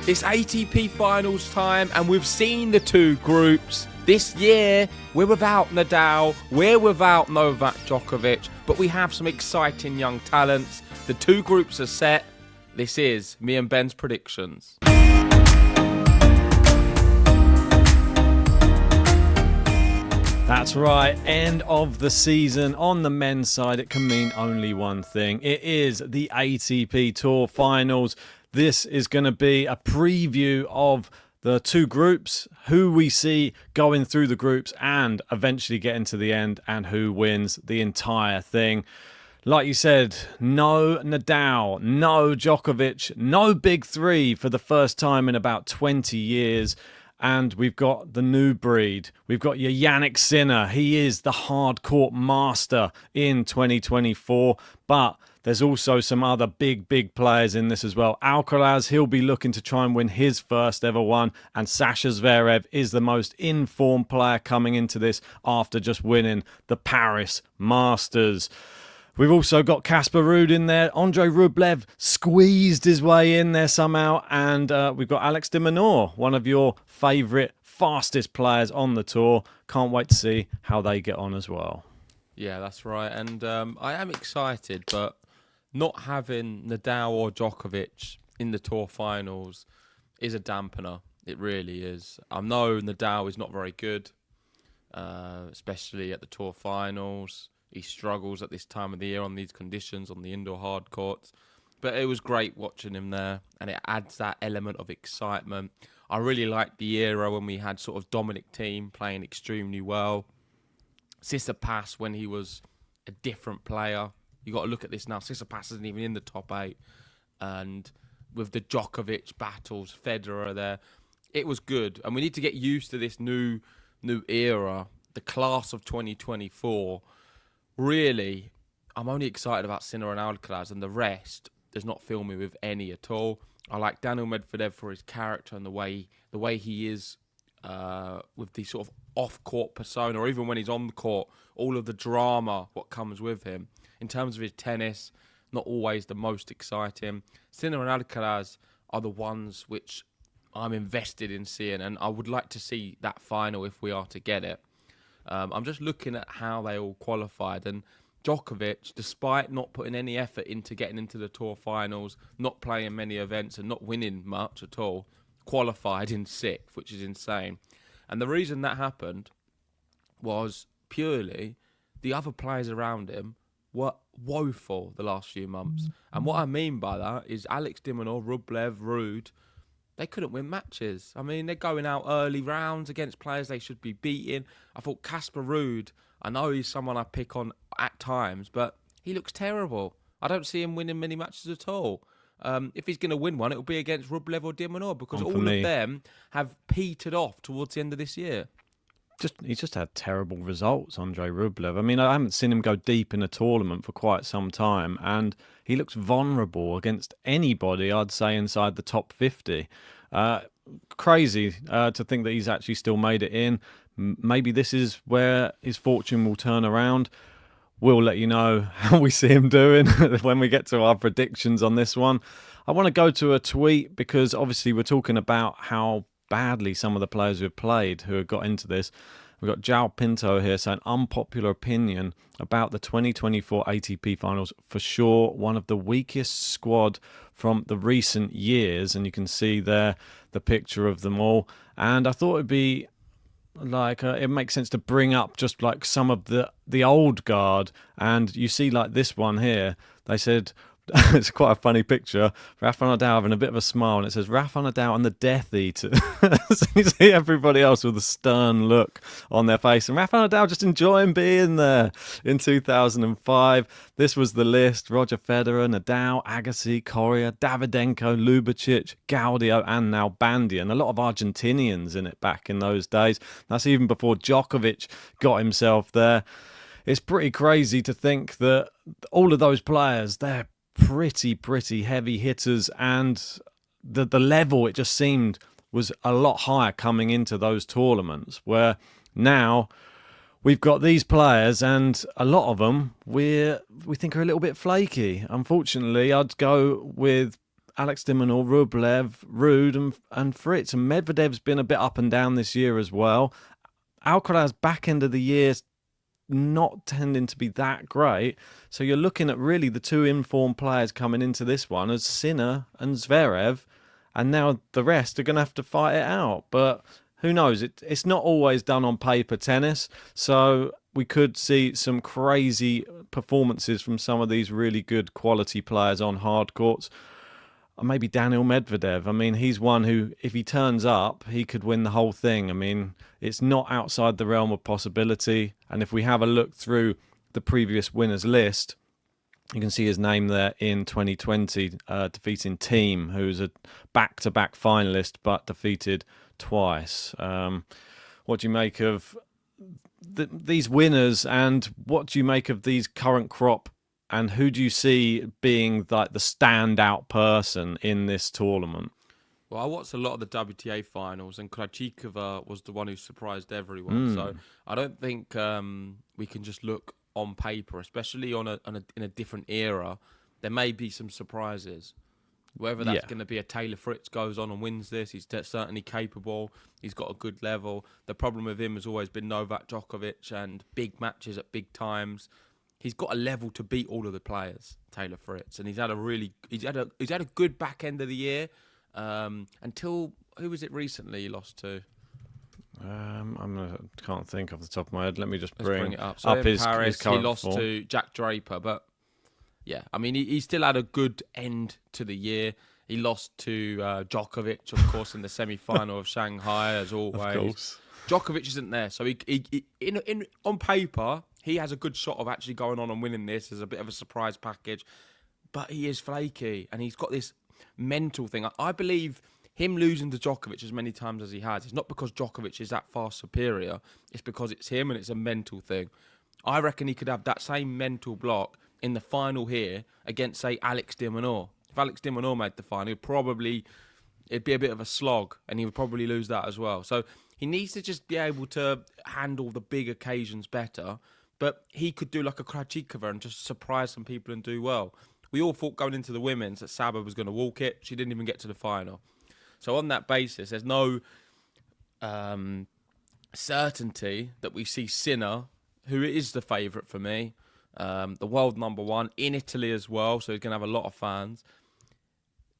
It's ATP Finals time, and we've seen the two groups. This year, we're without Nadal, we're without Novak Djokovic, but we have some exciting young talents. The two groups are set. This is me and Ben's predictions. That's right, end of the season. On the men's side, it can mean only one thing. It is the ATP Tour Finals. This is going to be a preview of the two groups, who we see going through the groups and eventually getting to the end, and who wins the entire thing. Like you said, no Nadal, no Djokovic, no big three for the first time in about 20 years. And we've got the new breed. We've got your Jannik Sinner. He is the hard court master in 2024. But there's also some other big players in this as well. Alcaraz, he'll be looking to try and win his first ever one. And Sasha Zverev is the most informed player coming into this after just winning the Paris Masters. We've also got Casper Ruud in there. Andrei Rublev squeezed his way in there somehow. And we've got Alex de Minaur, one of your favourite, fastest players on the tour. Can't wait to see how they get on as well. Yeah, that's right. And I am excited, but not having Nadal or Djokovic in the Tour Finals is a dampener. It really is. I know Nadal is not very good, especially at the Tour Finals. He struggles at this time of the year on these conditions, on the indoor hard courts. But it was great watching him there, and it adds that element of excitement. I really liked the era when we had sort of Dominic Thiem playing extremely well. Tsitsipas when he was a different player. You got to look at this now. Tsitsipas isn't even in the top 8. And with the Djokovic battles, Federer there, it was good. And we need to get used to this new era, the class of 2024. Really, I'm only excited about Sinner and Alcaraz, and the rest does not fill me with any at all. I like Daniil Medvedev for his character and the way he is with the sort of off-court persona, or even when he's on the court, all of the drama, what comes with him. In terms of his tennis, not always the most exciting. Sinner and Alcaraz are the ones which I'm invested in seeing, and I would like to see that final if we are to get it. I'm just looking at how they all qualified, and Djokovic, despite not putting any effort into getting into the Tour Finals, not playing many events and not winning much at all, qualified in 6th, which is insane. And the reason that happened was purely the other players around him were woeful the last few months. And what I mean by that is Alex de Minaur, Rublev, Ruud, they couldn't win matches. I mean, they're going out early rounds against players they should be beating. I thought Casper Ruud, I know he's someone I pick on at times, but he looks terrible. I don't see him winning many matches at all. If he's going to win one, it'll be against Rublev or de Minaur, because all of them have petered off towards the end of this year. He's just had terrible results, Andrei Rublev. I mean, I haven't seen him go deep in a tournament for quite some time, and he looks vulnerable against anybody, I'd say, inside the top 50. Crazy to think that he's actually still made it in. Maybe this is where his fortune will turn around. We'll let you know how we see him doing when we get to our predictions on this one. I want to go to a tweet because obviously we're talking about how badly some of the players who have played, who have got into this. We've got João Pinto here saying, unpopular opinion about the 2024 ATP Finals. For sure, one of the weakest squad from the recent years. And you can see there the picture of them all. And I thought it'd be like, it makes sense to bring up just like some of the old guard. And you see like this one here, they said, it's quite a funny picture. Rafa Nadal having a bit of a smile, and it says Rafa Nadal and the Death Eater. So you see everybody else with a stern look on their face, and Rafa Nadal just enjoying being there. In 2005, this was the list: Roger Federer, Nadal, Agassi, Coria, Davydenko, Lubicic, Gaudio, and now Bandian. A lot of Argentinians in it back in those days. That's even before Djokovic got himself there. It's pretty crazy to think that all of those players, they're pretty heavy hitters, and the level, it just seemed, was a lot higher coming into those tournaments, where now we've got these players and a lot of them we think are a little bit flaky. Unfortunately, I'd go with Alex de Minaur, Rublev, Ruud and Fritz. And Medvedev's been a bit up and down this year as well. Alcaraz back end of the year not tending to be that great. So you're looking at really the two informed players coming into this one as Sinner and Zverev. And now the rest are going to have to fight it out. But who knows? It's not always done on paper tennis. So we could see some crazy performances from some of these really good quality players on hard courts. Maybe Daniel Medvedev. I mean, he's one who, if he turns up, he could win the whole thing. I mean, it's not outside the realm of possibility. And if we have a look through the previous winners list, you can see his name there in 2020, defeating Thiem, who's a back-to-back finalist, but defeated twice. What do you make of these winners, and what do you make of these current crop? And who do you see being like the standout person in this tournament? Well, I watched a lot of the WTA finals, and Krejcikova was the one who surprised everyone. So I don't think we can just look on paper, especially in a different era. There may be some surprises. Whether that's going to be a Taylor Fritz goes on and wins this, he's certainly capable. He's got a good level. The problem with him has always been Novak Djokovic and big matches at big times. He's got a level to beat all of the players, Taylor Fritz, and he's had a good back end of the year until who was it recently he lost to? Can't think off the top of my head. Let me just bring it up. So up in his Paris, current he lost form. to Jack Draper, but yeah, I mean he still had a good end to the year. He lost to Djokovic, of course, in the semi-final of Shanghai, as always. Of course. Djokovic isn't there, so he on paper he has a good shot of actually going on and winning this as a bit of a surprise package, but he is flaky and he's got this mental thing. I believe him losing to Djokovic as many times as he has, it's not because Djokovic is that far superior, it's because it's him and it's a mental thing. I reckon he could have that same mental block in the final here against, say, Alex de Minaur. If Alex de Minaur made the final, it'd be a bit of a slog and he would probably lose that as well. So he needs to just be able to handle the big occasions better, but he could do like a Krejcikova and just surprise some people and do well. We all thought going into the women's that Saba was going to walk it. She didn't even get to the final. So on that basis, there's no certainty that we see Sinner, who is the favourite for me, the world number one, in Italy as well, so he's going to have a lot of fans.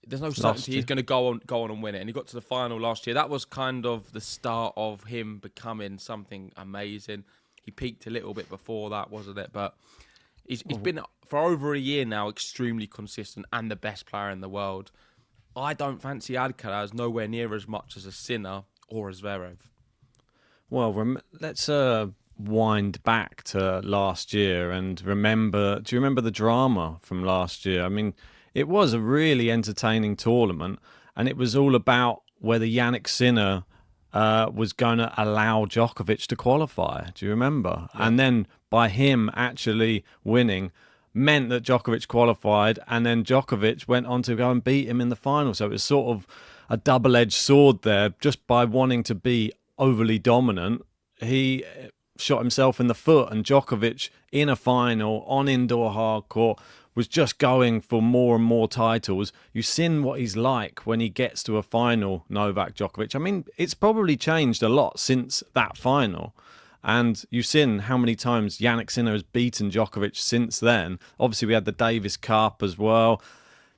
There's no certainty he's going to go on and win it. And he got to the final last year. That was kind of the start of him becoming something amazing. He peaked a little bit before that, wasn't it? But he's been, for over a year now, extremely consistent and the best player in the world. I don't fancy Alcaraz nowhere near as much as a Sinner or a Zverev. Well, let's wind back to last year and remember. Do you remember the drama from last year? I mean, it was a really entertaining tournament, and it was all about whether Jannik Sinner was going to allow Djokovic to qualify. Do you remember? Yeah. And then by him actually winning meant that Djokovic qualified, and then Djokovic went on to go and beat him in the final. So it was sort of a double-edged sword there. Just by wanting to be overly dominant, he shot himself in the foot, and Djokovic in a final on indoor hard court was just going for more and more titles. You've seen what he's like when he gets to a final, Novak Djokovic. I mean, it's probably changed a lot since that final. And you've seen how many times Jannik Sinner has beaten Djokovic since then. Obviously, we had the Davis Cup as well.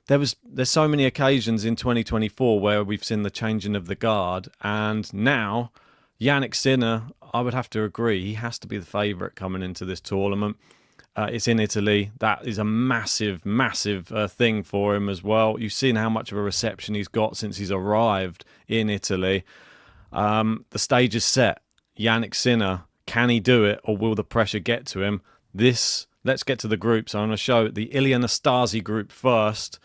There's so many occasions in 2024 where we've seen the changing of the guard. And now, Jannik Sinner, I would have to agree, he has to be the favourite coming into this tournament. It's in Italy. That is a massive, massive thing for him as well. You've seen how much of a reception he's got since he's arrived in Italy. The stage is set. Jannik Sinner, can he do it, or will the pressure get to him? Let's get to the group. So I'm going to show the Ilia Nastase group first.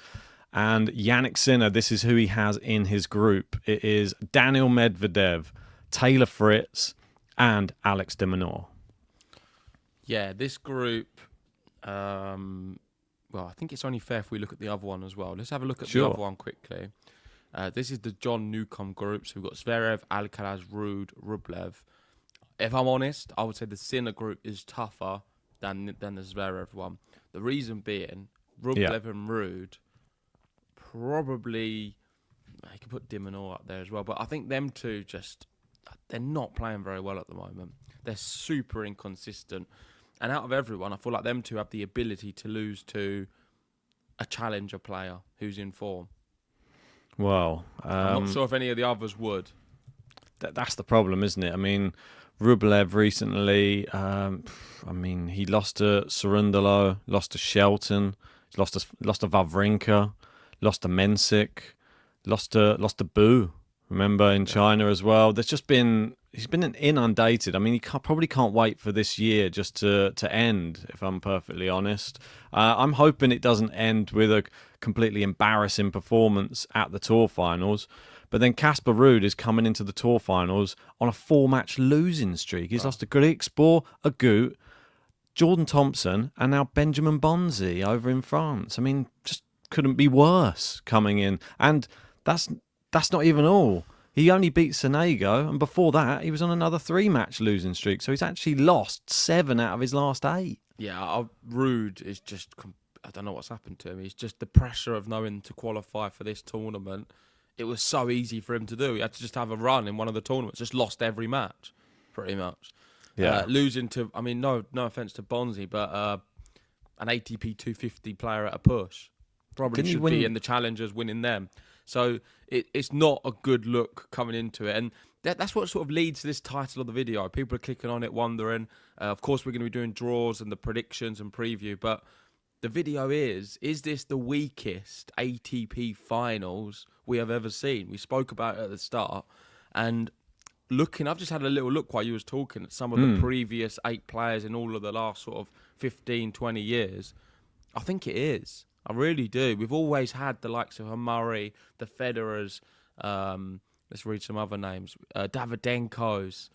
And Jannik Sinner, this is who he has in his group. It is Daniel Medvedev, Taylor Fritz, and Alex de Minaur. Yeah, this group, well, I think it's only fair if we look at the other one as well. Let's have a look at the other one quickly. This is the John Newcomb group. So we've got Zverev, Alcaraz, Ruud, Rublev. If I'm honest, I would say the Sinner group is tougher than the Zverev one. The reason being, Rublev and Ruud probably, you can put Dimonor up there as well, but I think them two they're not playing very well at the moment. They're super inconsistent. And out of everyone, I feel like them two have the ability to lose to a challenger player who's in form. Well, I'm not sure if any of the others would. That's the problem, isn't it? I mean, Rublev recently, he lost to Cerundolo, lost to Shelton, lost to Wawrinka, lost to Mensik, lost to Bu. Remember in China as well. He's been inundated. I mean, probably can't wait for this year just to end, if I'm perfectly honest. I'm hoping it doesn't end with a completely embarrassing performance at the Tour Finals. But then Casper Ruud is coming into the Tour Finals on a 4-match losing streak. He's lost to Griekspoor, Agut, Jordan Thompson, and now Benjamin Bonzi over in France. I mean, just couldn't be worse coming in. And that's not even all. He only beat Sonego, and before that, he was on another 3-match losing streak. So he's actually lost 7 out of his last 8. Yeah, Ruud is just... I don't know what's happened to him. He's just the pressure of knowing to qualify for this tournament. It was so easy for him to do. He had to just have a run in one of the tournaments. Just lost every match, pretty much. Yeah. Losing to... I mean, no offence to Bonzi, but an ATP 250 player at a push. Probably should be in the challengers winning them. So it's not a good look coming into it. And that's what sort of leads to this title of the video. People are clicking on it, wondering. Of course, we're going to be doing draws and the predictions and preview. But the video is this the weakest ATP finals we have ever seen? We spoke about it at the start. And I've just had a little look while you was talking at some of the previous 8 players in all of the last sort of 15, 20 years. I think it is. I really do. We've always had the likes of Murray, the Federers, let's read some other names, Davydenko's.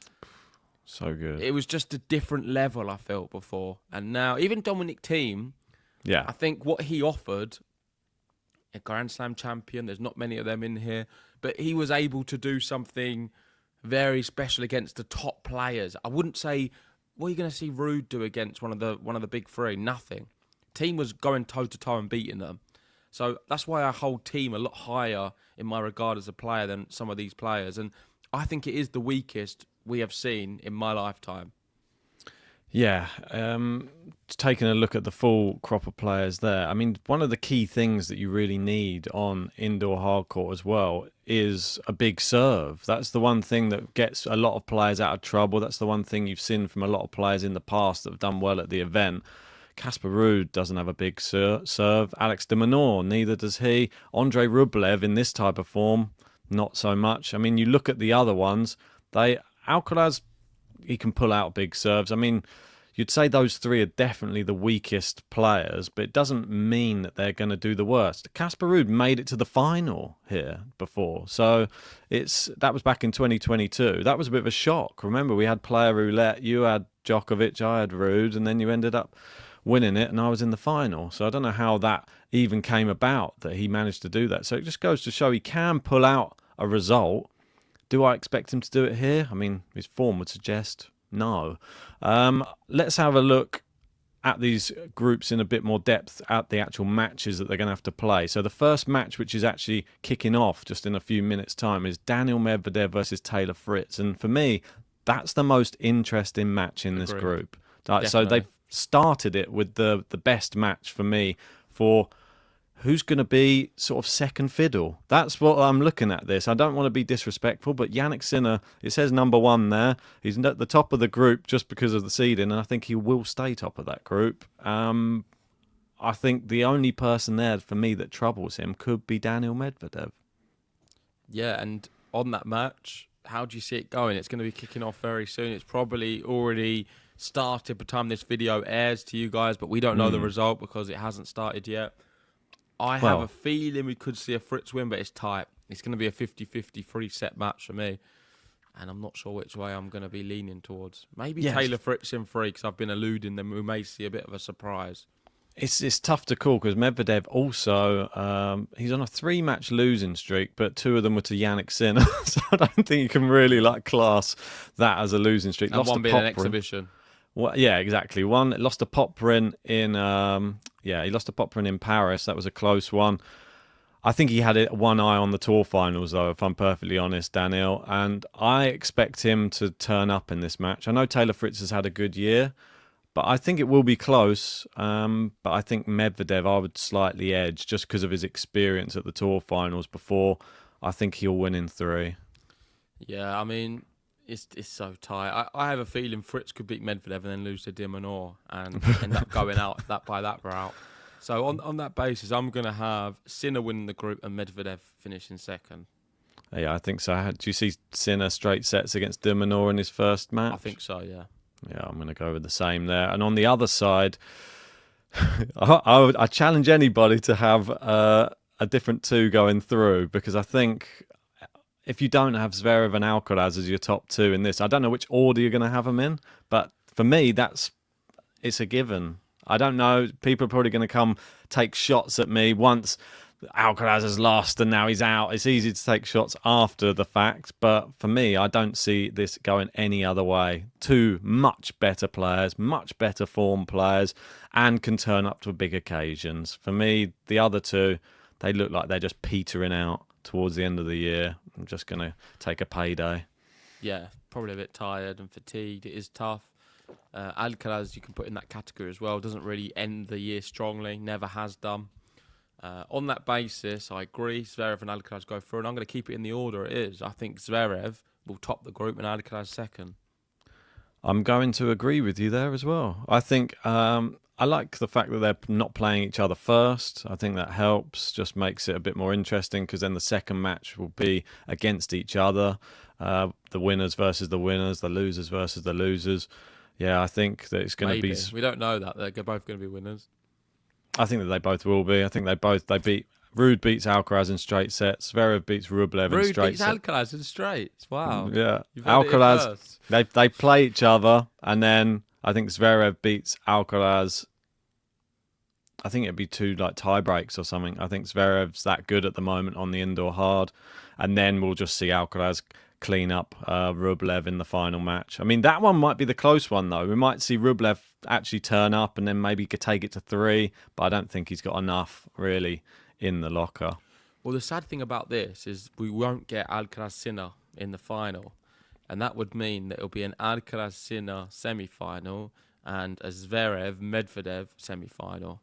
So good. It was just a different level, I felt, before. And now, even Dominic Thiem, I think what he offered, a Grand Slam champion, there's not many of them in here, but he was able to do something very special against the top players. I wouldn't say, what are you going to see Ruud do against one of the big 3? Nothing. Team was going toe-to-toe and beating them. So that's why I hold Thiem a lot higher in my regard as a player than some of these players. And I think it is the weakest we have seen in my lifetime. Yeah, taking a look at the full crop of players there, I mean, one of the key things that you really need on indoor hardcourt as well is a big serve. That's the one thing that gets a lot of players out of trouble. That's the one thing you've seen from a lot of players in the past that have done well at the event. Casper Ruud doesn't have a big serve. Alex de Minaur, neither does he. Andrei Rublev in this type of form, not so much. I mean, you look at the other ones, Alcaraz, he can pull out big serves. I mean, you'd say those 3 are definitely the weakest players, but it doesn't mean that they're going to do the worst. Casper Ruud made it to the final here before, so that was back in 2022. That was a bit of a shock. Remember, we had player roulette. You had Djokovic, I had Ruud, and then you ended up winning it, and I was in the final. So I don't know how that even came about, that he managed to do that. So it just goes to show he can pull out a result. Do I expect him to do it here? I mean, his form would suggest no. Let's have a look at these groups in a bit more depth at the actual matches that they're going to have to play. So the first match, which is actually kicking off just in a few minutes' time, is Daniil Medvedev versus Taylor Fritz. And for me, that's the most interesting match in this group. So they've started it with the best match for me for who's going to be sort of second fiddle. That's what I'm looking at this. I don't want to be disrespectful, but Jannik Sinner, it says number 1 there. He's at the top of the group just because of the seeding, and I think he will stay top of that group. I think the only person there for me that troubles him could be Daniil Medvedev. Yeah, and on that match, how do you see it going? It's going to be kicking off very soon. It's probably already started by the time this video airs to you guys, but we don't know the result because it hasn't started yet. I have a feeling we could see a Fritz win, but it's tight. It's going to be a 50-50 3-set match for me, and I'm not sure which way I'm going to be leaning towards. Maybe Taylor Fritz in 3, because I've been alluding them. We may see a bit of a surprise. It's tough to call because Medvedev also, he's on a 3-match losing streak, but 2 of them were to Jannik Sinner, so I don't think you can really class that as a losing streak. And one being an exhibition. Well, yeah, exactly. One lost a Poprin in, he lost a Poprin in Paris. That was a close one. I think he had one eye on the Tour Finals, though, if I'm perfectly honest, Daniel. And I expect him to turn up in this match. I know Taylor Fritz has had a good year, but I think it will be close. But I think Medvedev, I would slightly edge just because of his experience at the Tour Finals before. I think he'll win in 3. Yeah, I mean, it's so tight. I have a feeling Fritz could beat Medvedev and then lose to de Minaur and end up going out by that route. So on that basis, I'm going to have Sinner winning the group and Medvedev finishing second. Yeah, I think so. Do you see Sinner straight sets against de Minaur in his first match? I think so, yeah. Yeah, I'm going to go with the same there. And on the other side, I challenge anybody to have a different 2 going through, because I think if you don't have Zverev and Alcaraz as your top 2 in this, I don't know which order you're going to have them in, but for me, it's a given. I don't know. People are probably going to come take shots at me once Alcaraz has lost and now he's out. It's easy to take shots after the fact, but for me, I don't see this going any other way. 2 much better players, much better form players, and can turn up to big occasions. For me, the other 2, they look like they're just petering out towards the end of the year. I'm just going to take a payday. Yeah, probably a bit tired and fatigued. It is tough. Alcaraz, you can put in that category as well. Doesn't really end the year strongly. Never has done. On that basis, I agree. Zverev and Alcaraz go through, and I'm going to keep it in the order it is. I think Zverev will top the group and Alcaraz second. I'm going to agree with you there as well. I think I like the fact that they're not playing each other first. I think that helps, just makes it a bit more interesting, because then the second match will be against each other. The winners versus the winners, the losers versus the losers. Yeah, I think that it's going to be... We don't know that. They're both going to be winners. I think that they both will be. I think they beat... Ruud beats Alcaraz in straight sets. Zverev beats Rublev in straight sets. Ruud beats Alcaraz in straights. Wow. Yeah. Alcaraz, they play each other, and then I think Zverev beats Alcaraz. I think it'd be 2 tie breaks or something. I think Zverev's that good at the moment on the indoor hard, and then we'll just see Alcaraz clean up Rublev in the final match. I mean, that one might be the close one, though. We might see Rublev actually turn up and then maybe could take it to 3, but I don't think he's got enough, really, in the locker. Well, the sad thing about this is we won't get Alcaraz-Sinner in the final, and that would mean that it'll be an Alcaraz-Sinner semi-final and a Zverev-Medvedev semi-final.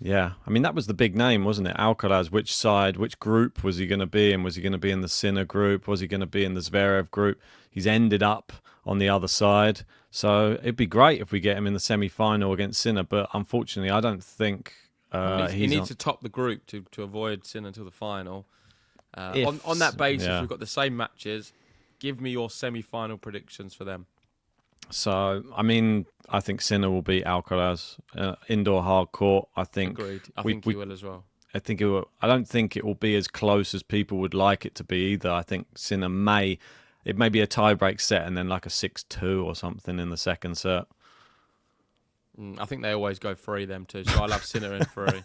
Yeah, I mean, that was the big name, wasn't it? Alcaraz, which side, which group was he going to be in? Was he going to be in the Sinner group? Was he going to be in the Zverev group? He's ended up on the other side. So it'd be great if we get him in the semi-final against Sinner, but unfortunately, I don't think he needs to top the group to avoid Sinner until the final. On that basis, we've got the same matches. Give me your semi-final predictions for them. So, I mean, I think Sinner will beat Alcaraz. Indoor hard court, I think. Agreed. I think he will as well. I think it will. I don't think it will be as close as people would like it to be either. I think Sinner may be a tie-break set and then like a 6-2 or something in the second set. I think they always go 3, them two, so I'll have Sinner in 3.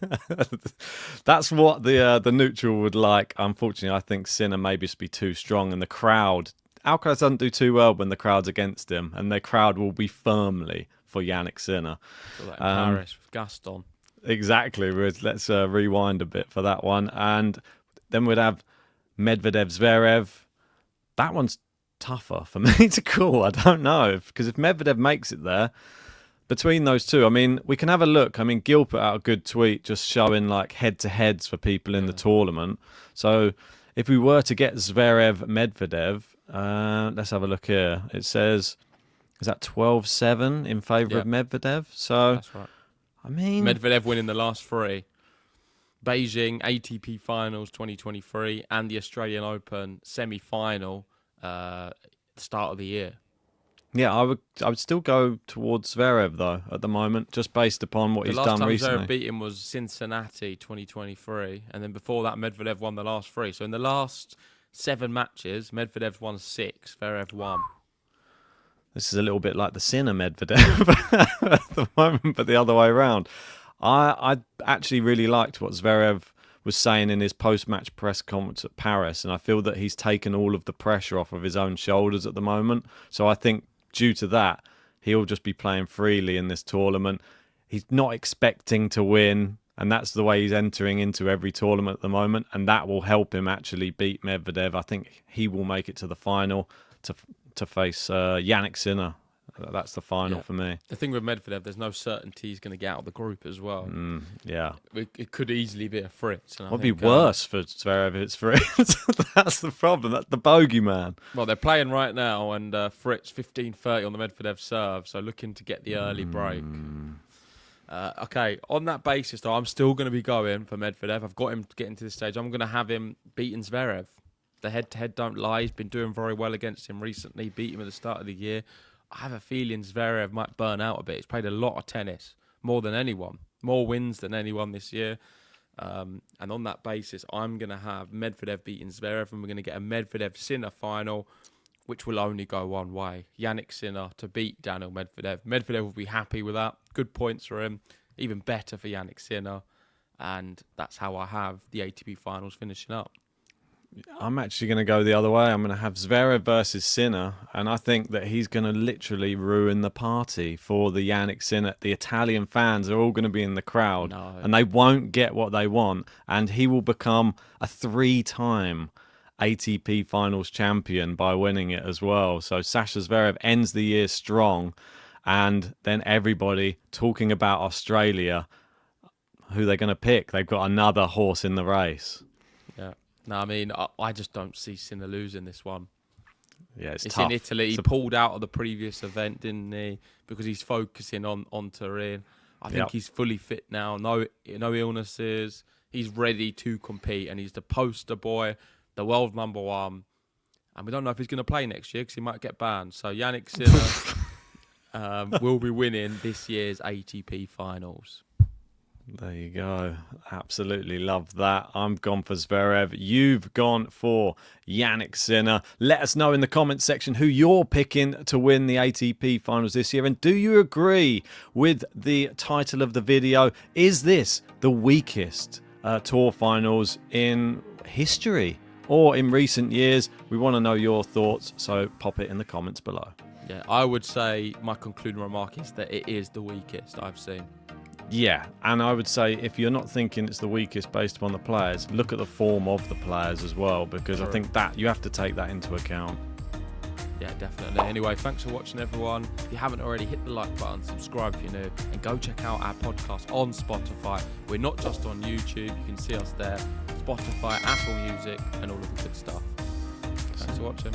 That's what the neutral would like. Unfortunately, I think Sinner may just be too strong, and the crowd... Alcaraz doesn't do too well when the crowd's against him, and the crowd will be firmly for Jannik Sinner. So like Paris with Gaston. Exactly. Let's rewind a bit for that one. And then we'd have Medvedev, Zverev. That one's tougher for me to call. I don't know. Because if Medvedev makes it there, between those 2, I mean, we can have a look. I mean, Gil put out a good tweet just showing like head-to-heads for people in the tournament. So if we were to get Zverev, Medvedev, let's have a look here. It says, is that 12-7 in favour of Medvedev? So, that's right. I mean... Medvedev winning the last 3. Beijing ATP Finals 2023 and the Australian Open semi-final start of the year. Yeah, I would still go towards Zverev, though, at the moment, just based upon what he's done recently. The last time Zverev beat him was Cincinnati 2023, and then before that, Medvedev won the last 3. So in the last 7 matches, Medvedev's won 6, Zverev won. This is a little bit like the Sinner Medvedev at the moment, but the other way around. I actually really liked what Zverev was saying in his post-match press conference at Paris, and I feel that he's taken all of the pressure off of his own shoulders at the moment. So I think due to that, he'll just be playing freely in this tournament. He's not expecting to win. And that's the way he's entering into every tournament at the moment, and that will help him actually beat Medvedev. I think he will make it to the final to face Jannik Sinner. That's the final for me. The thing with Medvedev, there's no certainty he's going to get out of the group as well. Yeah. It could easily be a Fritz. It would be worse for Zverev if it's Fritz. That's the problem. That's the bogeyman. Well, they're playing right now, and Fritz 15-30 on the Medvedev serve, so looking to get the early break. Okay, on that basis, though, I'm still going to be going for Medvedev. I've got him getting to this stage. I'm going to have him beating Zverev. The head-to-head don't lie. He's been doing very well against him recently. Beat him at the start of the year. I have a feeling Zverev might burn out a bit. He's played a lot of tennis, more than anyone. More wins than anyone this year. And on that basis, I'm going to have Medvedev beating Zverev, and we're going to get a Medvedev-Sinner final, which will only go one way. Jannik Sinner to beat Daniil Medvedev. Medvedev will be happy with that. Good points for him. Even better for Jannik Sinner. And that's how I have the ATP Finals finishing up. I'm actually going to go the other way. I'm going to have Zverev versus Sinner, and I think that he's going to literally ruin the party for the Jannik Sinner. The Italian fans are all going to be in the crowd, and they won't get what they want, and he will become a 3-time ATP Finals champion by winning it as well. So Sasha Zverev ends the year strong, and then everybody talking about Australia, who they're going to pick. They've got another horse in the race. Yeah. No, I mean, I just don't see Sinner losing this one. Yeah, it's tough. In Italy. He pulled out of the previous event, didn't he? Because he's focusing on Turin. I think he's fully fit now. No illnesses. He's ready to compete, and he's the poster boy, the world number one. And we don't know if he's going to play next year because he might get banned. So Jannik Sinner will be winning this year's ATP Finals. There you go. Absolutely love that. I'm gone for Zverev. You've gone for Jannik Sinner. Let us know in the comments section who you're picking to win the ATP Finals this year. And do you agree with the title of the video? Is this the weakest Tour Finals in history or in recent years? We want to know your thoughts, so pop it in the comments below. Yeah, I would say my concluding remark is that it is the weakest I've seen. Yeah, and I would say if you're not thinking it's the weakest based upon the players, look at the form of the players as well, because I think that you have to take that into account. Yeah, definitely. Anyway, thanks for watching, everyone. If you haven't already, hit the like button, subscribe if you're new, and go check out our podcast on Spotify. We're not just on YouTube. You can see us there. Spotify, Apple Music, and all of the good stuff. Thanks for watching.